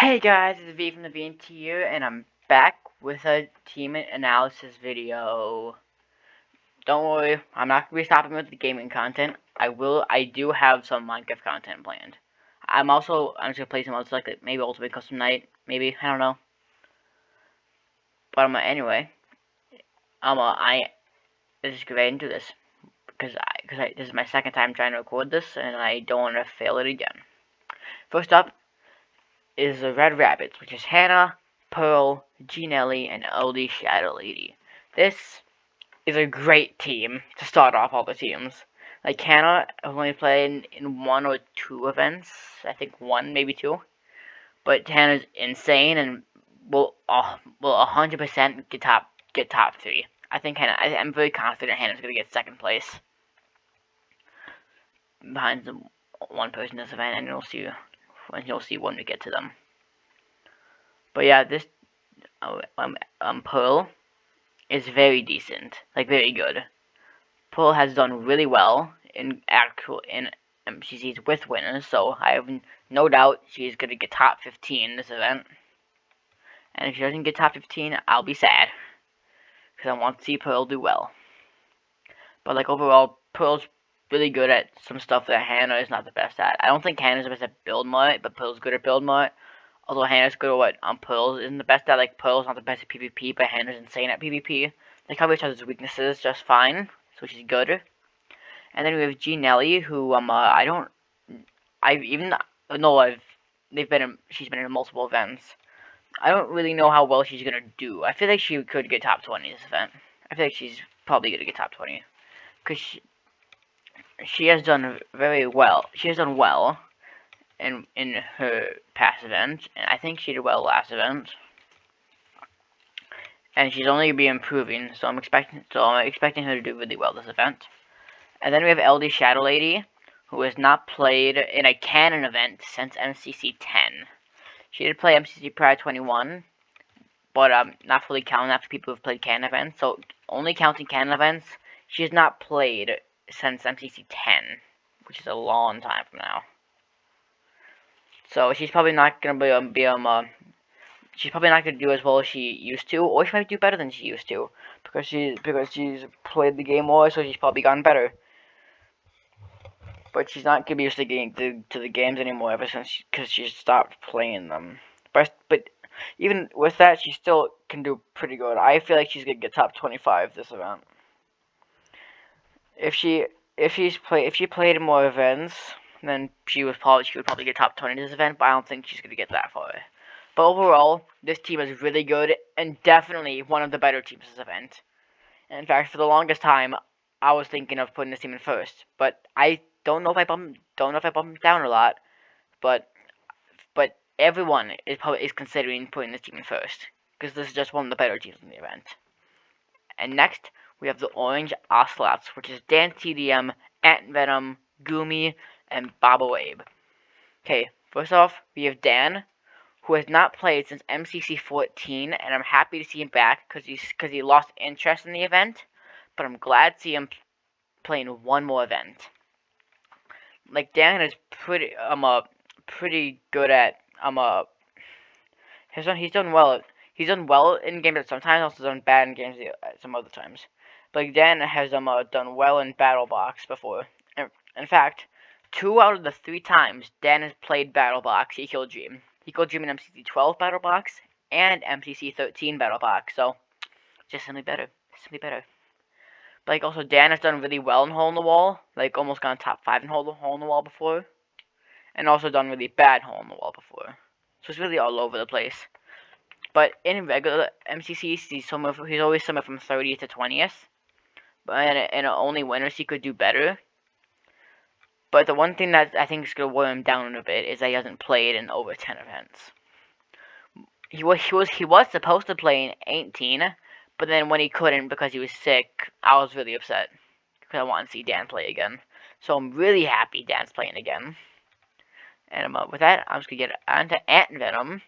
Hey guys, it's V from the VNT here, and I'm back with a team analysis video. Don't worry, I'm not going to be stopping with the gaming content. I do have some Minecraft content planned. I'm just going to play some other like maybe Ultimate Custom Night, maybe, I don't know. But anyway, let's just get right into this. Because this is my second time trying to record this, and I don't want to fail it again. First up is the Red Rabbits, which is Hannah, Pearl, G-Nelly, and LD Shadow Lady. This is a great team to start off all the teams. Like, Hannah only played in 1 or 2 events. I think 1, maybe 2. But Hannah's insane and will 100% get top 3. I think I'm very confident Hannah's going to get 2nd place. Behind the one person this event, and you'll see when we get to them. But yeah, this Pearl is very decent, like very good. Pearl has done really well in MCCs with winners, so I have no doubt she's gonna get top 15 in this event. And if she doesn't get top 15, I'll be sad, because I want to see Pearl do well. But like overall, Pearl's really good at some stuff that Hannah is not the best at. I don't think Hannah's the best at build mode, but Pearl's good at build mode. Although Hannah's good at what Pearl isn't the best at. Like, Pearl's not the best at PvP, but Hannah's insane at PvP. They cover each other's weaknesses just fine, so she's good. And then we have G-Nelly, who she's been in multiple events. I don't really know how well she's gonna do. I feel like she could get top 20 this event. I feel like she's probably gonna get top 20, cause she has done very well. She has done well in her past event, and I think she did well last event. And she's only gonna be improving, so I'm expecting her to do really well this event. And then we have LD Shadow Lady, who has not played in a canon event since MCC 10. She did play MCC Pride 21, but not fully counting that for people who've played canon events. So only counting canon events, she has not played since MCC 10, which is a long time from now. So she's probably not gonna she's probably not gonna do as well as she used to, or she might do better than she used to, because she's played the game more, so she's probably gotten better. But she's not gonna be used to the games anymore ever since because she stopped playing them. But even with that, she still can do pretty good. I feel like she's gonna get top 25 this event. If she played more events, then she would probably get top 20 this event. But I don't think she's gonna get that far. But overall, this team is really good and definitely one of the better teams this event. And in fact, for the longest time, I was thinking of putting this team in first, but I don't know if I bumped down a lot, but everyone is considering putting this team in first, because this is just one of the better teams in the event. And next, we have the Orange Ocelots, which is Dan TDM, Ant Venom, Goomy, and Baba Abe. Okay, first off, we have Dan, who has not played since MCC 14, and I'm happy to see him back because he lost interest in the event, but I'm glad to see him playing one more event. Like, Dan is pretty good at he's done well. He's done well in games at sometimes, also done bad in games at some other times. But like, Dan has done well in Battle Box before. In fact, 2 out of the 3 times Dan has played Battle Box, he killed Dream. He killed Dream in MCC 12 Battle Box and MCC 13 Battle Box. So just simply better. But like, also, Dan has done really well in Hole in the Wall, like almost gone top 5 in Hole in the Wall before, and also done really bad Hole in the Wall before. So it's really all over the place. But in regular MCCs, he's always somewhere from 30th to 20th. But in only winners, he could do better. But the one thing that I think is gonna wear him down a bit is that he hasn't played in over 10 events. He was supposed to play in 18. But then when he couldn't because he was sick, I was really upset because I wanted to see Dan play again. So I'm really happy Dan's playing again. And with that, I'm just going to get on to Ant Venom,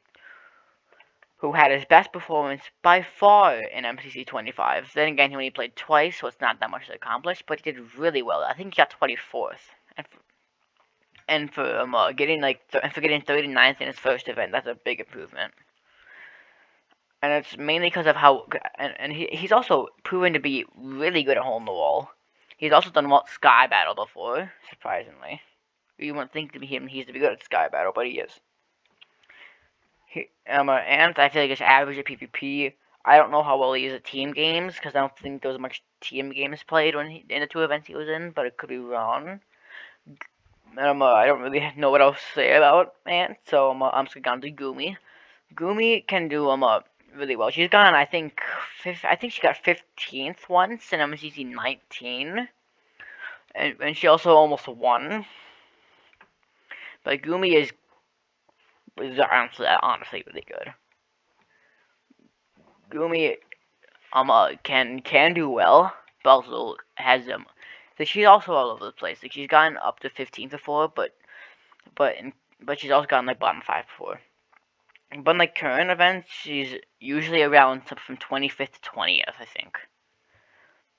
who had his best performance by far in MCC 25. Then again, he only played twice, so it's not that much to accomplish, but he did really well. I think he got 24th. And for getting for getting 39th in his first event, that's a big improvement. And it's mainly because of how he's also proven to be really good at hole in the wall. He's also done Sky Battle before, surprisingly. You wouldn't think to be him he's to be good at Sky Battle, but he is. And I feel like he's average at PvP. I don't know how well he is at team games because I don't think there was much team games played in the two events he was in, but it could be wrong. I don't really know what else to say about Ant, so I'm just gonna go to Gumi. Gumi can do really well. She's gone, I think she got 15th once in MCC 19, and she also almost won. But Gumi is honestly really good. Gumi can do well, but also has so she's also all over the place. Like she's gotten up to 15th before, but she's also gotten like bottom 5 before. But in like current events, she's usually around from 25th to 20th, I think.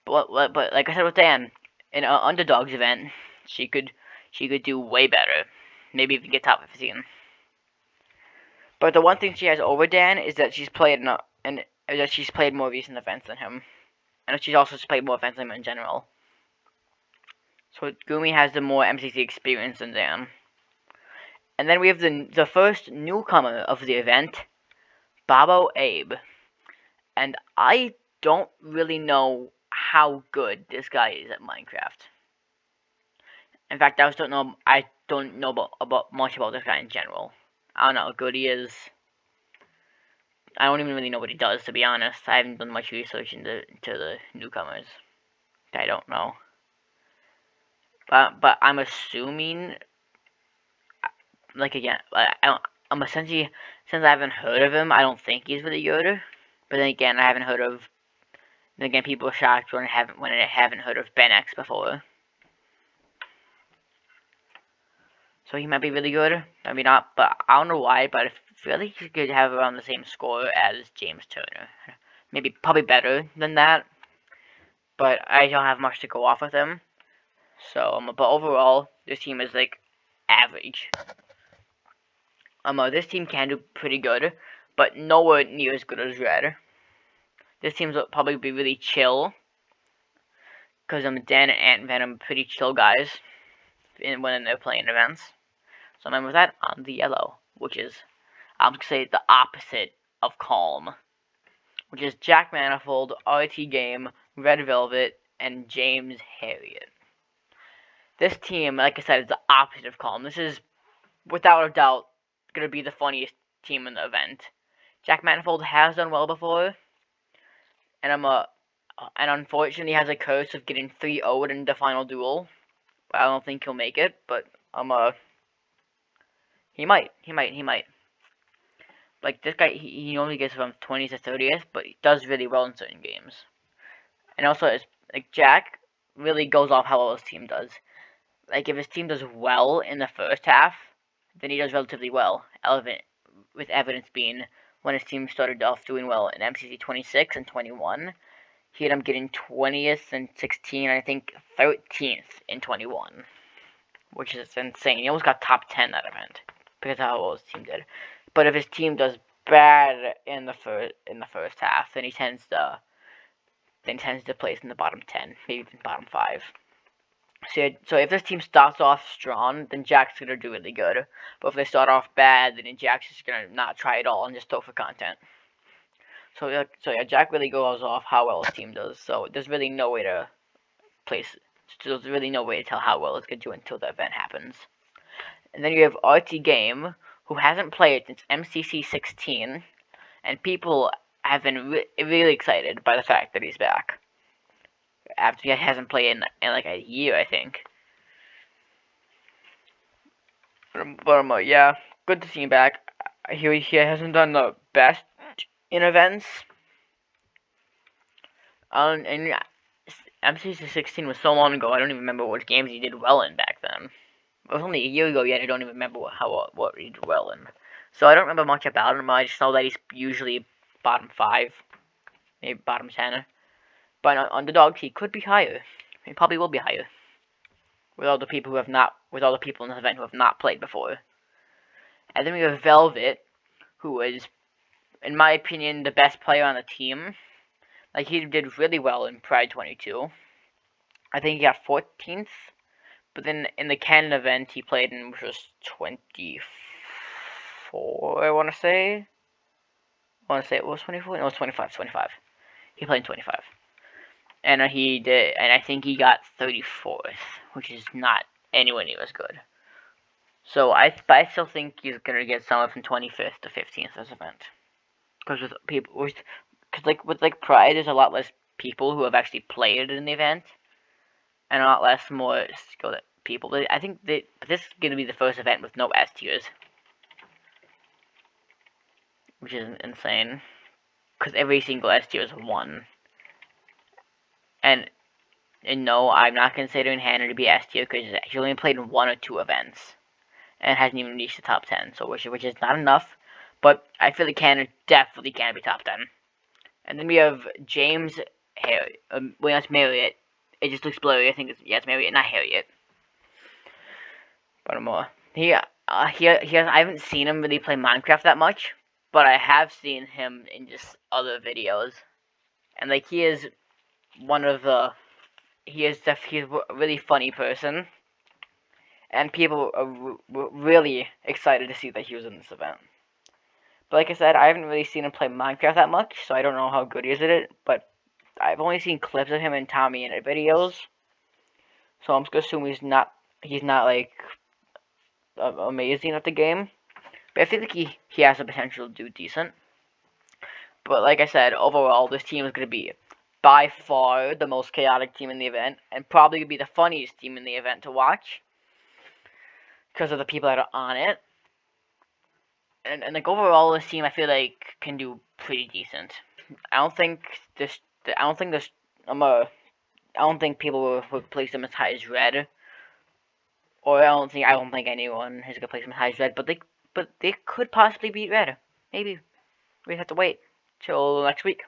But like I said with Dan, in an underdogs event, she could do way better, maybe even get top 15. But the one thing she has over Dan is that she's played that she's played more recent events than him, and she's also played more events than him in general. So Gumi has the more MCC experience than Dan. And then we have the first newcomer of the event, Babo Abe. And I don't really know how good this guy is at Minecraft. In fact, I don't know about much about this guy in general. I don't know how good he is. I don't even really know what he does, to be honest. I haven't done much research into the newcomers. I don't know. But I'm assuming, like again, I'm essentially, since I haven't heard of him, I don't think he's really good. But then again, I haven't heard of. Then again, people are shocked when I haven't heard of Ben X before. So he might be really good. Maybe not, but I don't know why. But I feel like he could have around the same score as James Turner. Maybe probably better than that. But I don't have much to go off with him. So, but overall, this team is like average. This team can do pretty good, but nowhere near as good as Red. This team's will probably be really chill, because Dan and Ant Venom are pretty chill guys when they're playing events. So remember that on the yellow, which is, I'm going to say, the opposite of calm, which is Jack Manifold, RT Game, Red Velvet, and James Harriet. This team, like I said, is the opposite of calm. This is, without a doubt, going to be the funniest team in the event. Jack Manifold has done well before, and unfortunately has a curse of getting 3-0'd in the final duel. I don't think he'll make it, but he might. Like this guy, he only gets from 20th to 30th, but he does really well in certain games. And also, it's like Jack really goes off how well his team does. Like if his team does well in the first half, then he does relatively well. With evidence being when his team started off doing well in MCC 26 and 21, he ended up getting 20th and 16, I think 13th in 21, which is insane. He almost got top 10 that event because of how well his team did. But if his team does bad in the first half, then he tends to place in the bottom 10, maybe even bottom 5. So if this team starts off strong, then Jack's gonna do really good. But if they start off bad, then Jack's just gonna not try at all and just throw for content. So yeah, Jack really goes off how well his team does. So there's really no way to there's really no way to tell how well it's gonna do until the event happens. And then you have RT Game, who hasn't played since MCC 16, and people have been really excited by the fact that he's back. After he hasn't played in like a year, I think. But yeah, good to see him back. He hasn't done the best in events. And MCC 16 was so long ago, I don't even remember what games he did well in back then. It was only a year ago yet, I don't even remember what he did well in. So I don't remember much about him, I just know that he's usually bottom 5, maybe bottom 10. But on underdogs, he could be higher. He probably will be higher. with all the people in this event who have not played before. And then we have Velvet, who is, in my opinion, the best player on the team. Like, he did really well in Pride 22. I think he got 14th, but then in the Canada event he played in, which was 24, I want to say it was 24? No, it was 25, 25. He played in 25. And he did, and I think he got 34th, which is not anywhere near as good. So but I still think he's gonna get somewhere from 25th to 15th this event, because with Pride, there's a lot less people who have actually played in the event, and a lot less more skilled people. I think this is gonna be the first event with no S tiers, which is insane, because every single S tier is 1. And no, I'm not considering Hannah to be S tier because she only played in 1 or 2 events and hasn't even reached the top 10, so which is not enough. But I feel like Hannah definitely can be top 10. And then we have James Harriet. Well, that's Marriott. It just looks blurry. I think it's Marriott, not Harriet. But more. I haven't seen him really play Minecraft that much, but I have seen him in just other videos, and like he is a really funny person, and people are really excited to see that he was in this event. But like I said, I haven't really seen him play Minecraft that much, so I don't know how good he is at it, but I've only seen clips of him in Tommy in videos, so I'm just gonna assume he's not like amazing at the game. But I feel like he has the potential to do decent. But like I said, overall, this team is going to be by far the most chaotic team in the event, and probably going to be the funniest team in the event to watch, because of the people that are on it. And like overall, this team I feel like can do pretty decent. I don't think people would place them as high as red, or I don't think anyone is gonna place them as high as red. But they could possibly beat red. Maybe we have to wait till next week.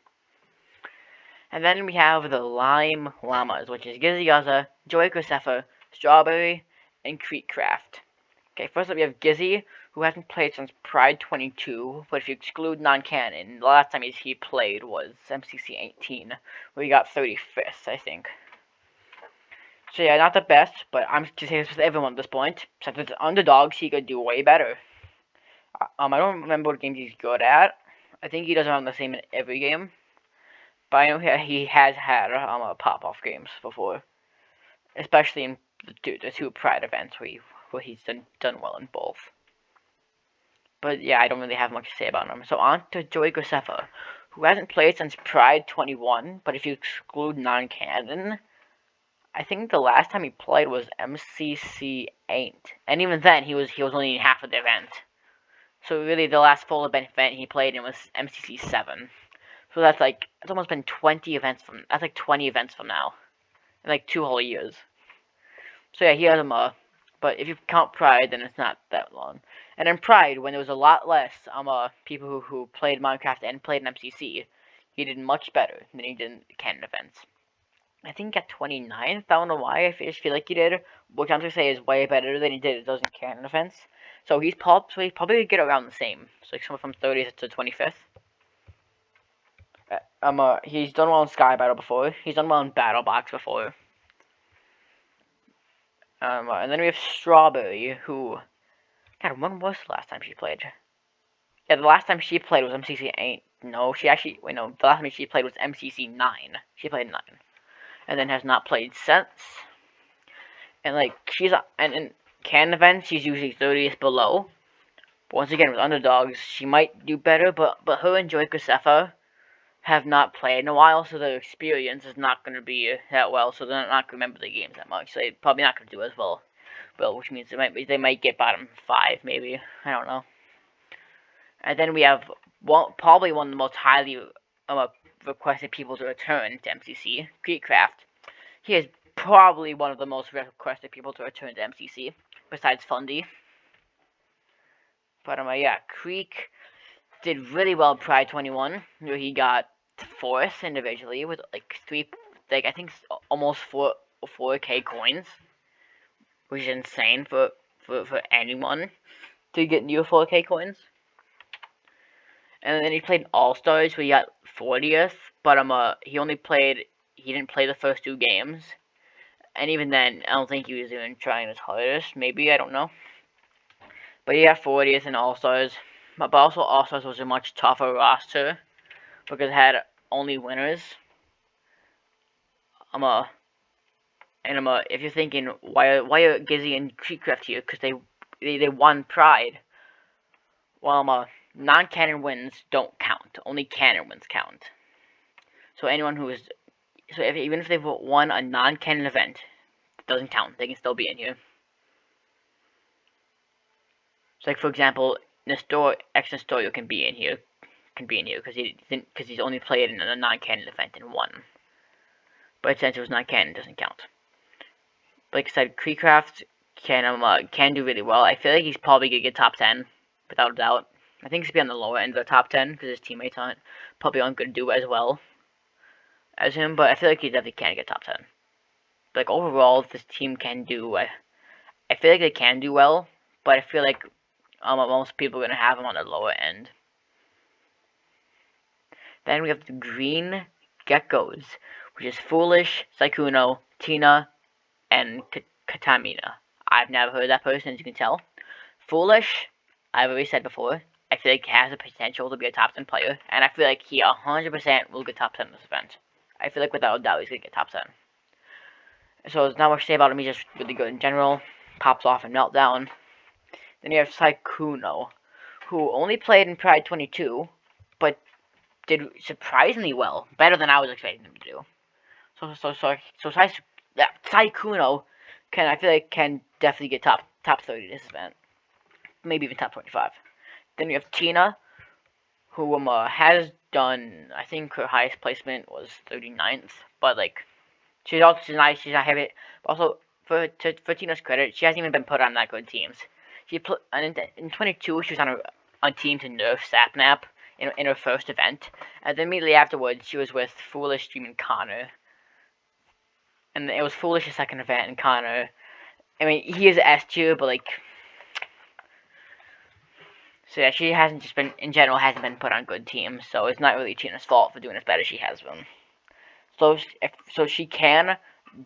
And then we have the Lime Llamas, which is Gizzy Gaza, Joy Graceffa, Strawberry, and Creekcraft. Okay, first up we have Gizzy, who hasn't played since Pride 22, but if you exclude non-canon, the last time he played was MCC 18, where he got 35th, I think. So yeah, not the best, but I'm just saying this with everyone at this point. Since it's underdogs, he could do way better. I don't remember what games he's good at. I think he does around the same in every game. But I know he has had pop-off games before, especially in the two Pride events where he's done well in both. But yeah, I don't really have much to say about him. So on to Joey Graceffa, who hasn't played since Pride 21, but if you exclude non-canon, I think the last time he played was MCC 8, and even then he was only in half of the event. So really, the last full event he played in was MCC 7. So that's it's almost been 20 events that's like 20 events from now, in like 2 whole years. So yeah, he has him but if you count Pride, then it's not that long. And in Pride, when there was a lot less people who played Minecraft and played in MCC, he did much better than he did in canon events. I think he got 29th. I don't know why. I just feel like he did, which I'm gonna say is way better than he did those in canon events. So he's probably gonna get around the same. So like somewhere from 30th to 25th. He's done well in Sky Battle before. He's done well in Battle Box before. And then we have Strawberry, who, God, when was the last time she played? Yeah, the last time she played was MCC 8. No, the last time she played was MCC 9. She played 9. And then has not played since. And in canon events, she's usually 30th below. But once again, with underdogs, she might do better, but her and Joy Graceffa have not played in a while, so their experience is not going to be that well, so they're not going to remember the games that much, so they're probably not going to do as well, which means they might get bottom 5, maybe, I don't know. And then we have probably one of the most highly requested people to return to MCC, Creekcraft. He is probably one of the most requested people to return to MCC, besides Fundy. But yeah, Creek did really well in Pride 21, where he got 4th individually with I think almost 4K coins, which is insane for anyone to get new 4K coins. And then he played All Stars, where he got 40th, but he didn't play the first 2 games, and even then, I don't think he was even trying his hardest. Maybe, I don't know. But he got 40th in All Stars. But also, All Stars was a much tougher roster because it had only winners. If you're thinking why are Gizzy and Creekcraft here, because they won Pride. Well, non-canon wins don't count. Only canon wins count. So even if they've won a non-canon event, it doesn't count. They can still be in here. So, like, for example, Nestorio can be in here because he's only played in a non-canon event and won. But since it was not canon, it doesn't count. Like I said, Creecraft can do really well. I feel like he's probably gonna get top 10 without a doubt. I think he's gonna be on the lower end of the top 10 because his teammates aren't gonna do as well as him. But I feel like he definitely can get top 10. But, like, overall, this team can do. I feel like they can do well, but I feel like most people are gonna have him on the lower end. Then we have the Green Geckos, which is Foolish, Saikuno, Tina, and Katamina. I've never heard of that person, as you can tell. Foolish, I've already said before, I feel like he has the potential to be a top 10 player, and I feel like he 100% will get top 10 in this event. I feel like without a doubt he's going to get top 10. So there's not much to say about him, he's just really good in general. Pops off in Meltdown. Then you have Saikuno, who only played in Pride 22, but did surprisingly well, better than I was expecting him to do. So Saikuno I feel like can definitely get top 30 this event, maybe even top 25. Then you have Tina, who has done, I think her highest placement was 39th, but like she's not heavy. But also for Tina's credit, she hasn't even been put on that good teams. In 22 she was on team to nerf Sapnap in her first event, and then immediately afterwards she was with Foolish, Dream, and Connor. And it was Foolish the second event, and Connor, I mean, he is S tier, but like, so yeah, she hasn't been put on good teams, so it's not really Tina's fault for doing as bad as she has been. So she can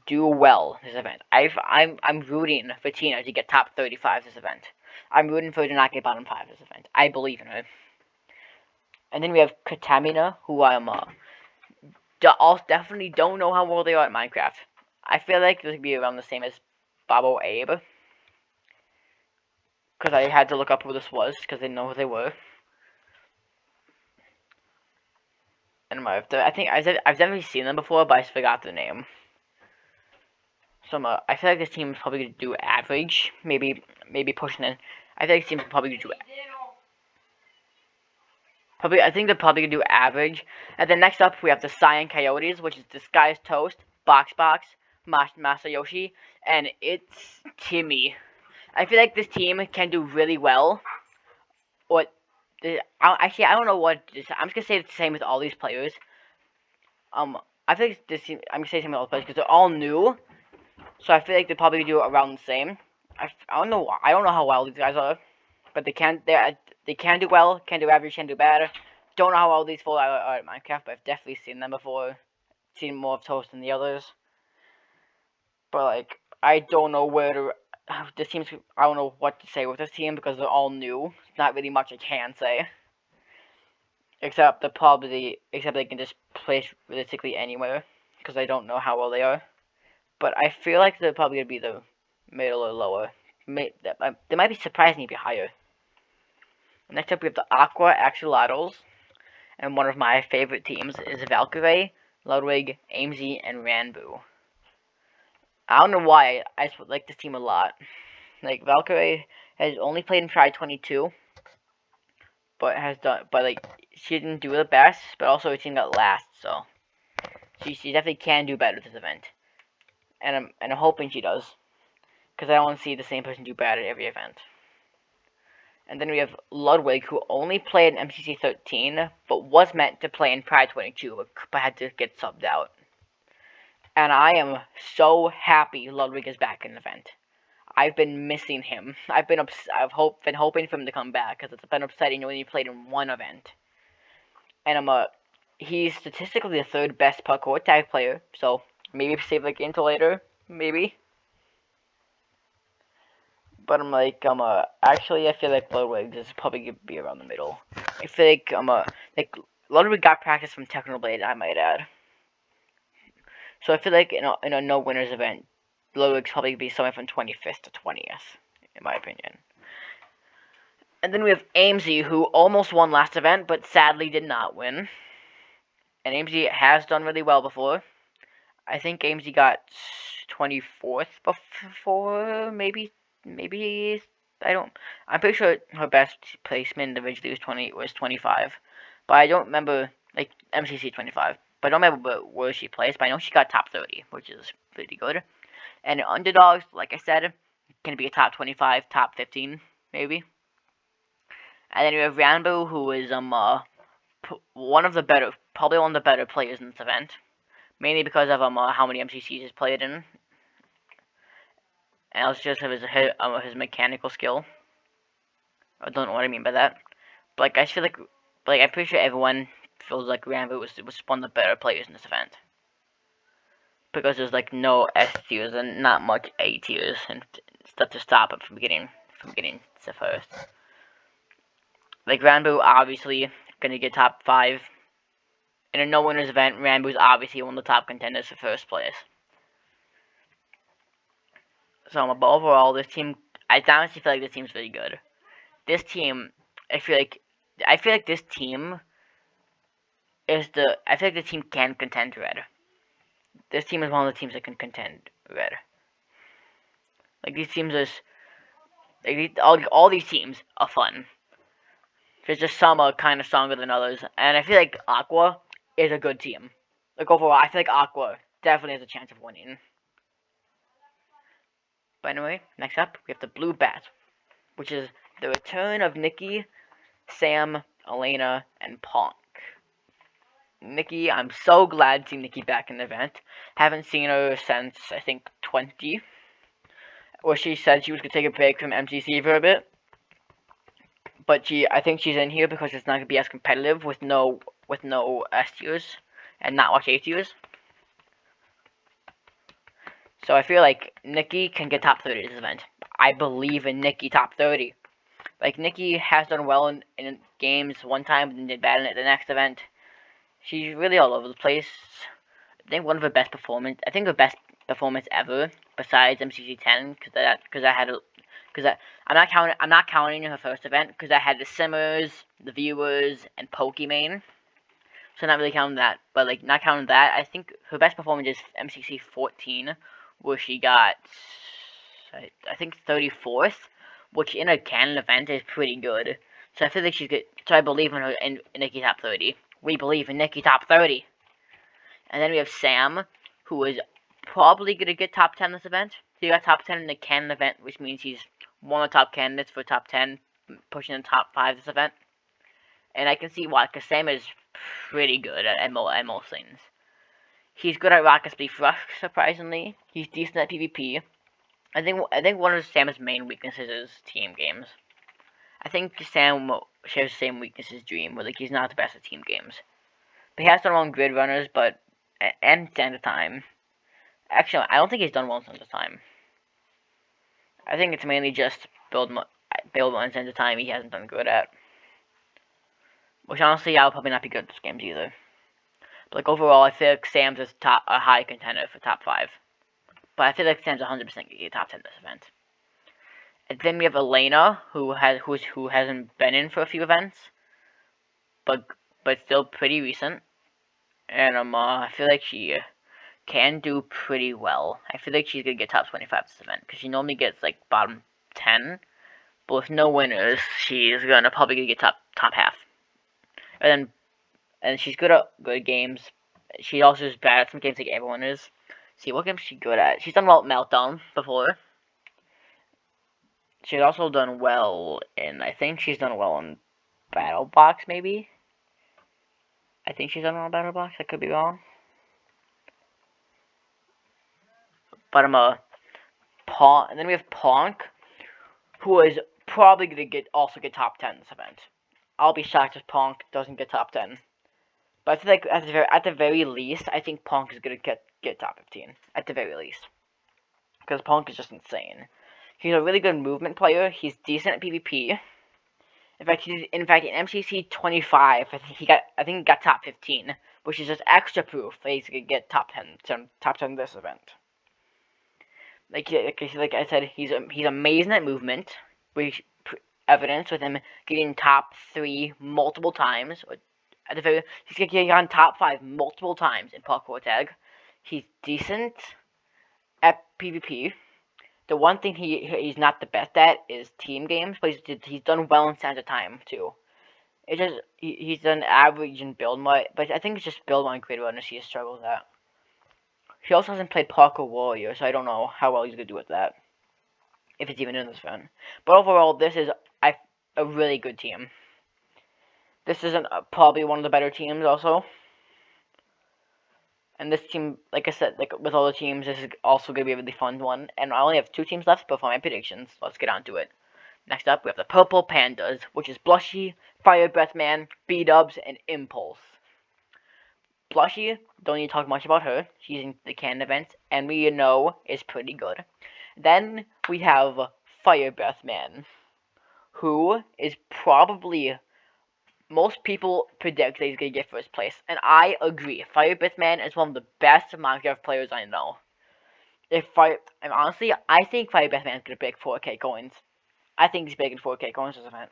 do well this event. I'm rooting for Tina to get top 35 this event. I'm rooting for her to not get bottom 5 this event. I believe in her. And then we have Katamina, who definitely don't know how well they are at Minecraft. I feel like this would be around the same as Bobo Abe, because I had to look up who this was because I didn't know who they were. And I think I've definitely seen them before, but I forgot their name. So I feel like this team is probably gonna do average, maybe pushing in. I think this team is probably gonna do I think they're probably gonna do average. And then next up we have the Cyan Coyotes, which is Disguised Toast, Box, Masayoshi, and it's Timmy. I feel like this team can do really well. Actually, I don't know what. I'm just gonna say it's the same with all these players. I feel like this team. I'm gonna say the same with all the players because they're all new. So I feel like they probably do around the same. I don't know. I don't know how well these guys are, but they can do well. Can do average. Can do better. Don't know how well these four are at Minecraft, but I've definitely seen them before. Seen more of Toast than the others. But like, I don't know where to. This team's. I don't know what to say with this team because they're all new. There's not really much I can say. Except they can just place realistically anywhere because I don't know how well they are. But I feel like they're probably gonna be the middle or lower. They might be surprisingly be higher. Next up we have the Aqua Axolotls, and one of my favorite teams is Valkyrie, Ludwig, AimZ, and Ranboo. I don't know why, I just like this team a lot. Like, Valkyrie has only played in Pride 22, but like, she didn't do the best, but also her team got last, so she definitely can do better this event. And I'm hoping she does, because I don't want to see the same person do bad at every event. And then we have Ludwig, who only played in MCC 13, but was meant to play in Pride 22, but had to get subbed out. And I am so happy Ludwig is back in the event. I've been missing him. Been hoping for him to come back because it's been upsetting when he played in one event. And he's statistically the third best parkour tag player. So maybe save the game till later, maybe. But actually I feel like Ludwig is probably gonna be around the middle. I feel like Ludwig got practice from Technoblade, I might add. So I feel like in a no winners event, Ludwig's probably gonna be somewhere from 25th to 20th, in my opinion. And then we have AMZ, who almost won last event, but sadly did not win. And AMZ has done really well before. I think AMZ got 24th before, maybe, I'm pretty sure her best placement individually was 25. But I don't remember, like, MCC 25. But I don't remember where she placed, but I know she got top 30, which is pretty good. And underdogs, like I said, can be a top 25, top 15, maybe. And then we have Rambo, who is probably one of the better players in this event, mainly because of how many MCCs he's played in, and also just his mechanical skill. I don't know what I mean by that, but like I feel like I'm pretty sure everyone feels like Rambo was one of the better players in this event, because there's like no S tiers and not much A tiers and stuff to stop him from getting to first. Like Rambo obviously gonna get top 5. In a no winners event, Rambo's obviously one of the top contenders for first place. So but overall, this team, I honestly feel like this team's really good. This team, I feel like this team I feel like this team can contend red. This team is one of the teams that can contend red. Like these teams all these teams are fun. There's just some are kind of stronger than others, and I feel like Aqua is a good team. Like overall, I feel like Aqua definitely has a chance of winning. But anyway, next up we have the Blue Bat, which is the return of Nikki, Sam, Elena, and Punk. Nikki, I'm so glad to see Nikki back in the event. Haven't seen her since, I think, 20, where she said she was going to take a break from MCC for a bit. But I think she's in here because it's not going to be as competitive with no S tiers and not much A tiers. So I feel like Nikki can get top 30 this event. I believe in Nikki top 30. Like, Nikki has done well in games one time and did bad in it the next event. She's really all over the place. I think her best performance ever, besides MCC 10, I'm not counting her first event because I had the Simmers, the Viewers, and Pokimane. So not really counting that, but like not counting that, I think her best performance is MCC 14, where she got I think 34th, which in a canon event is pretty good. So I feel like she's good. So I believe in her in Nikki top 30. We believe in Nikki top 30. And then we have Sam, who is probably going to get top 10 this event. He got top 10 in the canon event, which means he's one of the top candidates for top 10, pushing the top 5 this event. And I can see why, because Sam is pretty good at most things. He's good at Rocket Speed Rush, surprisingly. He's decent at PvP. I think one of Sam's main weaknesses is team games. I think Sam shares the same weakness as Dream, where like he's not the best at team games. But he has done well on grid runners, and Sand of Time. Actually, I don't think he's done well in Sand of Time. I think it's mainly just build on Sand of Time he hasn't done good at. Which honestly, I'll probably not be good at those games either. But like overall, I feel like Sam's a high contender for top 5. But I feel like Sam's 100% gonna get top 10 this event. And then we have Elena, who hasn't been in for a few events, but still pretty recent. And I feel like she can do pretty well. I feel like she's gonna get top 25 this event because she normally gets like bottom 10, but with no winners, she's probably get top half. And she's good at good games. She also is bad at some games like everyone is. See, what games is she good at? She's done well at Meltdown before. She's also done well I think she's done well in Battle Box, maybe? I think she's done well in Battle Box, I could be wrong. But Pong, and then we have Ponk, who is probably gonna also get top 10 in this event. I'll be shocked if Ponk doesn't get top 10. But I feel like at the very least, I think Ponk is gonna get top 15 at the very least, because Ponk is just insane. He's a really good movement player. He's decent at PvP. In fact, in MCC 25, I think he got top 15, which is just extra proof that he's gonna get top 10 this event. Like I said, he's amazing at movement, which evidence with him getting top 3 multiple times. At the very, he's getting on top 5 multiple times in parkour tag. He's decent at PvP. The one thing he's not the best at is team games, but he's done well in Sands of Time too. It's just he's done average in build mode, but I think it's just build mode grid runners he struggles at. He also hasn't played Parkour Warrior, so I don't know how well he's gonna do with that, if it's even in this event. But overall, this is a really good team. This isn't probably one of the better teams also. And this team, like I said, like with all the teams, this is also going to be a really fun one. And I only have 2 teams left before my predictions. Let's get on to it. Next up, we have the Purple Pandas, which is Blushy, Fire Breath Man, B-Dubs, and Impulse. Blushy, don't need to talk much about her. She's in the canon events, and we know is pretty good. Then we have Fire Breath Man, who is probably... most people predict that he's going to get first place, and I agree. Fire Breath Man is one of the best Minecraft players I know. And honestly, I think Fire Breath Man is going to break 4K coins. I think he's breaking 4K coins this event.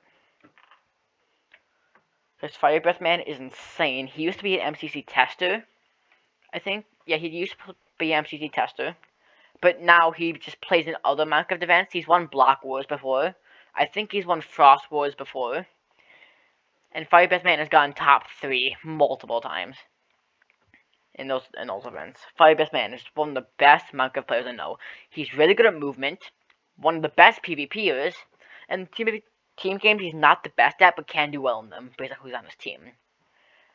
Because Fire Breath Man is insane. He used to be an MCC tester, I think. Yeah, he used to be an MCC tester. But now he just plays in other Minecraft events. He's won Block Wars before. I think he's won Frost Wars before. And Fire Breath Man has gotten top 3 multiple times in those events. Fire Breath Man is one of the best Minecraft players I know. He's really good at movement, one of the best PvPers, and team games he's not the best at, but can do well in them based on who's on his team.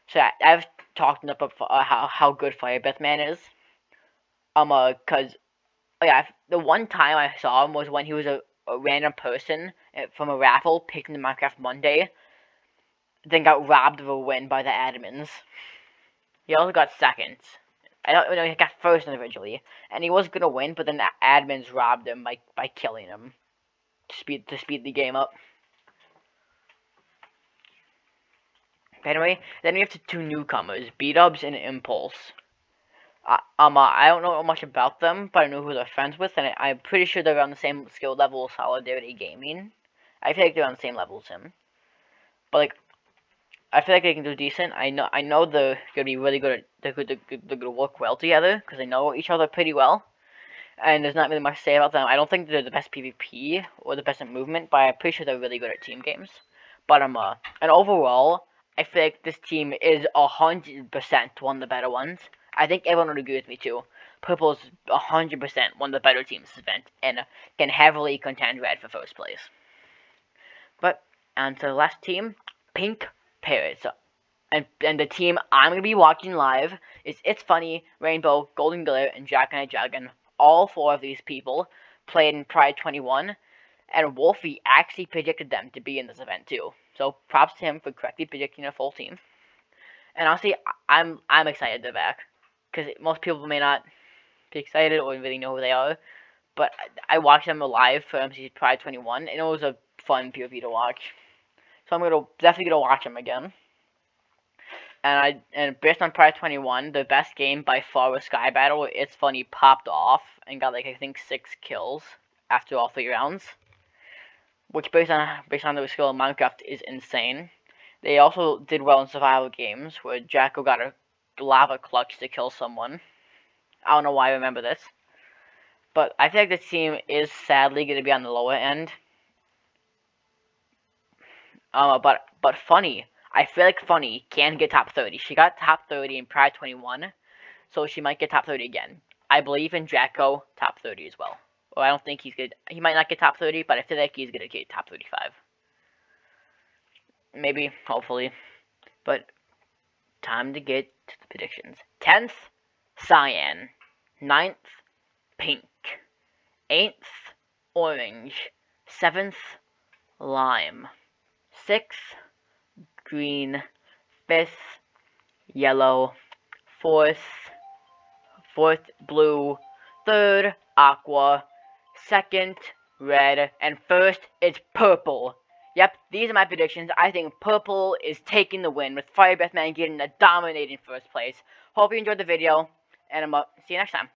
So I've talked enough about how good Fire Breath Man is. Cause the one time I saw him was when he was a random person from a raffle picked in the Minecraft Monday. Then got robbed of a win by the admins. He also got second. I don't know, he got first individually. And he was gonna win, but then the admins robbed him by killing him. To speed the game up. But anyway, then we have 2 newcomers, B-Dubs and Impulse. I don't know much about them, but I know who they're friends with, and I'm pretty sure they're on the same skill level as Solidarity Gaming. I feel like they're on the same level as him. But like, I feel like they can do decent. I know they're gonna be really good. They're gonna work well together because they know each other pretty well. And there's not really much to say about them. I don't think they're the best PvP or the best at movement, but I'm pretty sure they're really good at team games. But and overall, I feel like this team is 100% one of the better ones. I think everyone would agree with me too. Purple is 100% one of the better teams this event, and can heavily contend Red for first place. But on to the last team, Pink Parrots. And the team I'm going to be watching live is It's Funny, Rainbow, Golden Glare, and Jack and I Dragon. All 4 of these people played in Pride 21, and Wolfie actually predicted them to be in this event too. So props to him for correctly predicting a full team. And honestly, I'm excited they're back, because most people may not be excited or really know who they are. But I watched them live for MCC Pride 21, and it was a fun PvP to watch. So I'm definitely gonna watch them again. And based on Pride 21, the best game by far was Sky Battle. It's Funny popped off and got like I think 6 kills after all 3 rounds, which based on their skill in Minecraft is insane. They also did well in survival games where Jacko got a lava clutch to kill someone. I don't know why I remember this, but I feel like this team is sadly going to be on the lower end. But Funny, I feel like Funny can get top 30. She got top 30 in Pride 21, so she might get top 30 again. I believe in Jacko top 30 as well. Well, I don't think he's good. He might not get top 30, but I feel like he's gonna get top 35. Maybe, hopefully. But time to get to the predictions. 10th, Cyan. 9th, Pink. 8th, orange. 7th, lime. 6th, green. 5th, yellow. 4th, blue. 3rd, aqua. 2nd, red. And 1st, it's purple. Yep, these are my predictions. I think purple is taking the win, with Fire Breath Man getting the dominating first place. Hope you enjoyed the video, and see you next time.